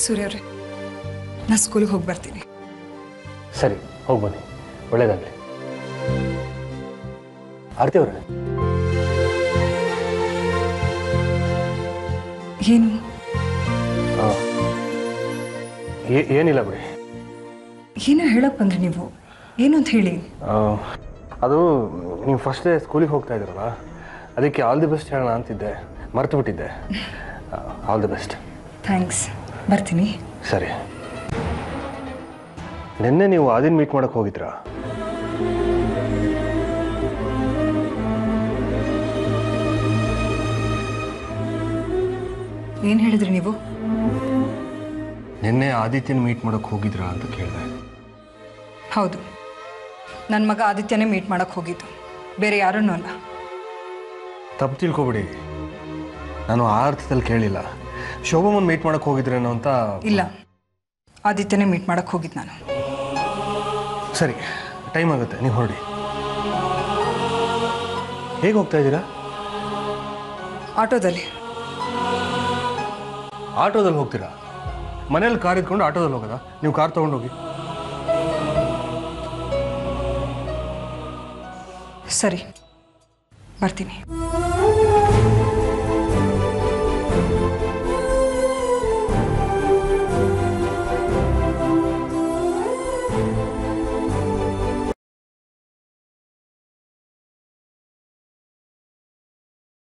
ಸೂರ್ಯ ಅವರೇ, ನಾನು ಸ್ಕೂಲಿಗೆ ಹೋಗಿ ಬರ್ತೀನಿ. ಸರಿ, ಹೋಗಿ ಬನ್ನಿ. ಒಳ್ಳೇದಾಗಲಿ. ಆರತಿ ಅವರೇ, ಏನು? ಏನಿಲ್ಲ ಬಿಡಿ. ಏನೋ ಹೇಳಕ್ ಬಂದ್ರಿ ನೀವು? ಏನು ಅಂತ ಹೇಳಿ. ಅದು ನೀವು ಫಸ್ಟ್ ಡೇ ಸ್ಕೂಲಿಗೆ ಹೋಗ್ತಾ ಇದ್ದೀರಲ್ಲ, ಅದಕ್ಕೆ ಆಲ್ ದಿ ಬೆಸ್ಟ್ ಹೇಳೋಣ ಅಂತಿದ್ದೆ, ಮರ್ತು ಬಿಟ್ಟಿದ್ದೆ. All the best. ಥ್ಯಾಂಕ್ಸ್. ಬರ್ತೀನಿ. ಸರಿ. ನಿನ್ನೆ ನೀವು ಆದಿನ್ ಮೀಟ್ ಮಾಡಕ್ಕೆ ಹೋಗಿದ್ರಾ? ಏನು ಹೇಳಿದ್ರಿ ನೀವು? ನಿನ್ನೆ ಆದಿತ್ಯನ ಮೀಟ್ ಮಾಡಕ್ಕೆ ಹೋಗಿದ್ರಾ ಅಂತ ಕೇಳಿದೆ. ಹೌದು, ನನ್ನ ಮಗ ಆದಿತ್ಯನೇ ಮೀಟ್ ಮಾಡಕ್ಕೆ ಹೋಗಿದ್ದು, ಬೇರೆ ಯಾರನ್ನೂ ಅಲ್ಲ. ತಪ್ಪು ತಿಳ್ಕೊಬಿಡಿ, ನಾನು ಆ ಅರ್ಥದಲ್ಲಿ ಕೇಳಿಲ್ಲ. ಶೋಭಮ್ಮನ್ ಮೀಟ್ ಮಾಡಕ್ಕೆ ಹೋಗಿದ್ರೇನೋ ಅಂತ. ಇಲ್ಲ, ಆದಿತ್ಯನೇ ಮೀಟ್ ಮಾಡಕ್ಕೆ ಹೋಗಿದ್ದು ನಾನು. ಸರಿ, ಟೈಮ್ ಆಗುತ್ತೆ, ನೀವು ಹೊರಡಿ. ಹೇಗೆ ಹೋಗ್ತಾ ಇದ್ದೀರಾ? ಆಟೋದಲ್ಲಿ. ಆಟೋದಲ್ಲಿ ಹೋಗ್ತೀರಾ? ಮನೇಲಿ ಕಾರ್ ಇದ್ಕೊಂಡು ಆಟೋದಲ್ಲಿ ಹೋಗೋದಾ? ನೀವು ಕಾರ್ ತೊಗೊಂಡೋಗಿ. ಸರಿ, ಬರ್ತೀನಿ.